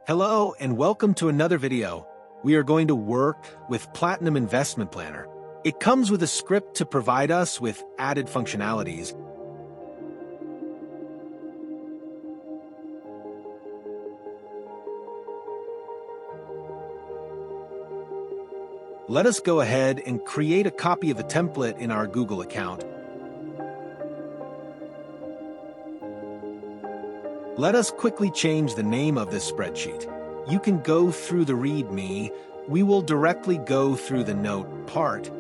Hello and welcome to another video. We are going to work with Platinum Investment Planner. It comes with a script to provide us with added functionalities. Let us go ahead and create a copy of the template in our Google account. Let us quickly change the name of this spreadsheet. You can go through the README. We will directly go through the note part.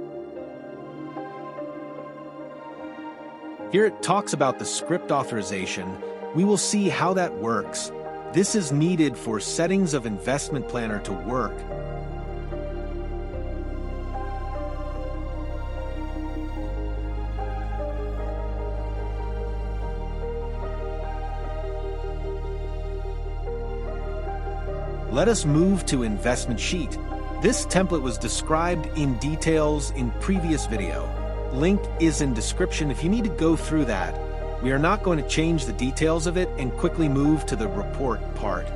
Here it talks about the script authorization. We will see how that works. This is needed for settings of investment planner to work. Let us move to investment sheet. This template was described in details in previous video. Link is in description if you need to go through that. We are not going to change the details of it and quickly move to the report part.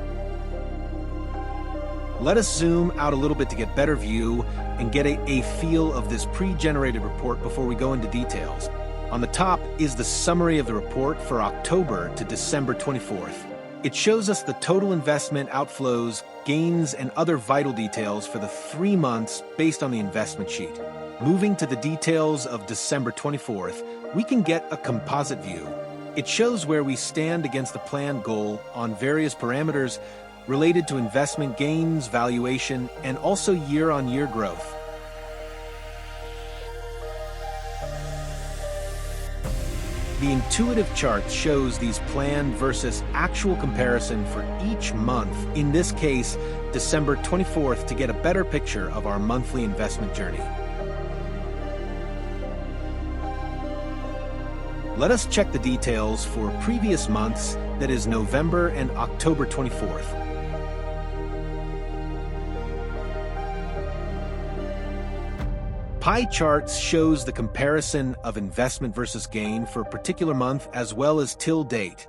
Let us zoom out a little bit to get better view and get a feel of this pre-generated report before we go into details. On the top is the summary of the report for October to December 24th. It shows us the total investment outflows, gains, and other vital details for the 3 months based on the investment sheet. Moving to the details of December 24th, we can get a composite view. It shows where we stand against the planned goal on various parameters related to investment gains, valuation, and also year-on-year growth. The intuitive chart shows these planned versus actual comparison for each month, in this case, December 24th, to get a better picture of our monthly investment journey. Let us check the details for previous months, that is November and October 24th. Pie charts shows the comparison of investment versus gain for a particular month as well as till date.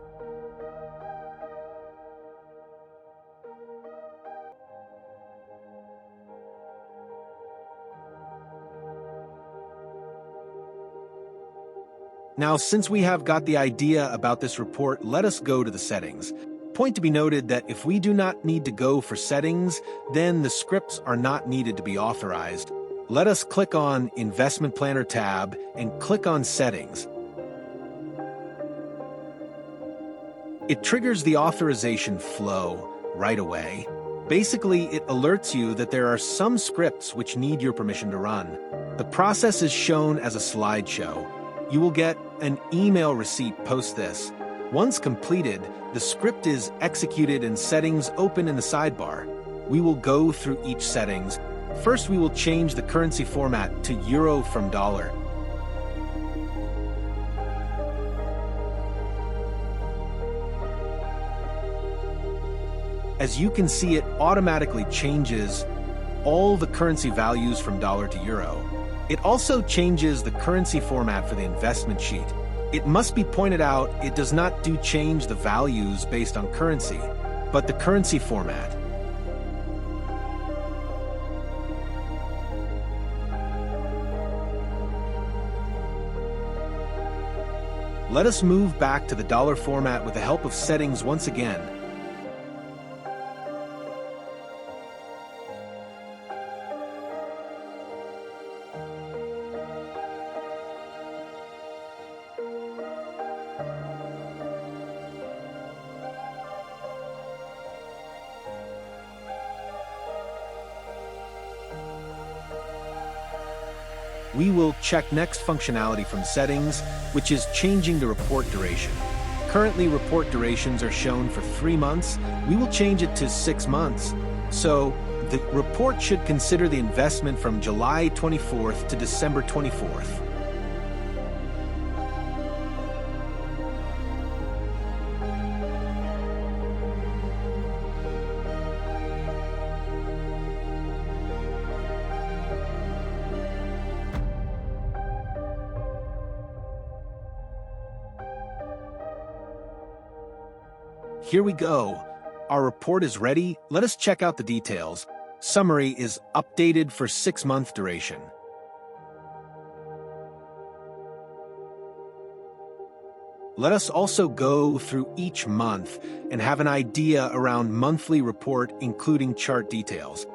Now, since we have got the idea about this report, let us go to the settings. Point to be noted that if we do not need to go for settings, then the scripts are not needed to be authorized. Let us click on Investment Planner tab and click on Settings. It triggers the authorization flow right away. Basically, it alerts you that there are some scripts which need your permission to run. The process is shown as a slideshow. You will get an email receipt post this. Once completed, the script is executed and settings open in the sidebar. We will go through each settings. First, we will change the currency format to euro from dollar. As you can see, it automatically changes all the currency values from dollar to euro. It also changes the currency format for the investment sheet. It must be pointed out it does not change the values based on currency, but the currency format. Let us move back to the dollar format with the help of settings once again. We will check next functionality from settings, which is changing the report duration. Currently, report durations are shown for 3 months. We will change it to 6 months. So, the report should consider the investment from July 24th to December 24th. Here we go. Our report is ready. Let us check out the details. Summary is updated for 6-month duration. Let us also go through each month and have an idea around monthly report, including chart details.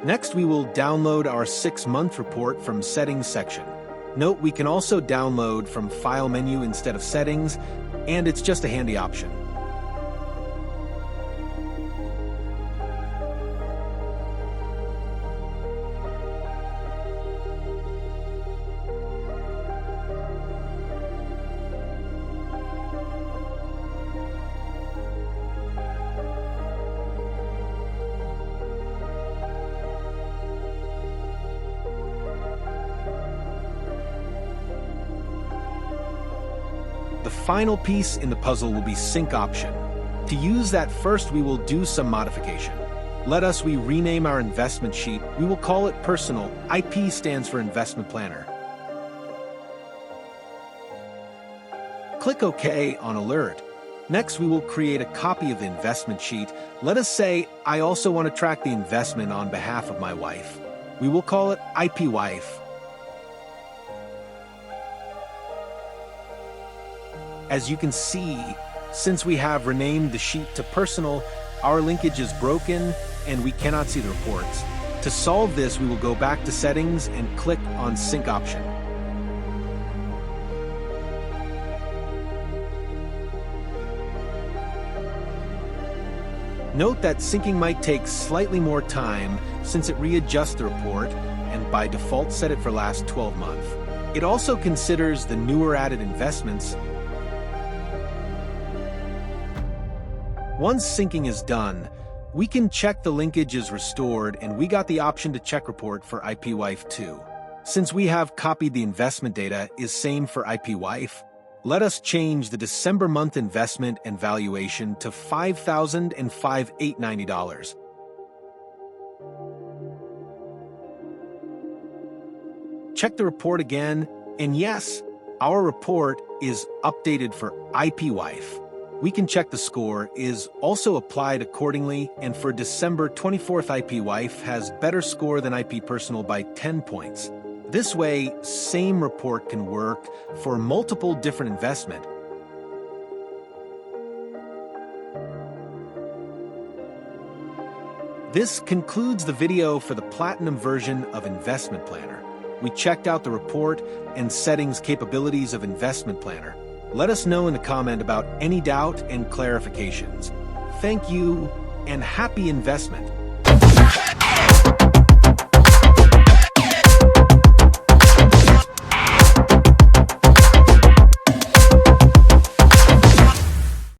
Next, we will download our 6-month report from Settings section. Note we can also download from File menu instead of Settings, and it's just a handy option. The final piece in the puzzle will be Sync option. To use that first, we will do some modification. We rename our investment sheet. We will call it Personal. IP stands for Investment Planner. Click OK on Alert. Next, we will create a copy of the investment sheet. Let us say, I also want to track the investment on behalf of my wife. We will call it IP Wife. As you can see, since we have renamed the sheet to Personal, our linkage is broken and we cannot see the reports. To solve this, we will go back to Settings and click on Sync option. Note that syncing might take slightly more time since it readjusts the report and by default set it for last 12 months. It also considers the newer added investments. Once syncing is done, we can check the linkage is restored and we got the option to check report for IPWife too. Since we have copied the investment data is same for IPWife, let us change the December month investment and valuation to $5,005,890. Check the report again, and yes, our report is updated for IPWife. We can check the score is also applied accordingly, and for December 24th, IPWife has better score than IP Personal by 10 points. This way, same report can work for multiple different investment. This concludes the video for the Platinum version of Investment Planner. We checked out the report and settings capabilities of Investment Planner. Let us know in the comment about any doubt and clarifications. Thank you and happy investment!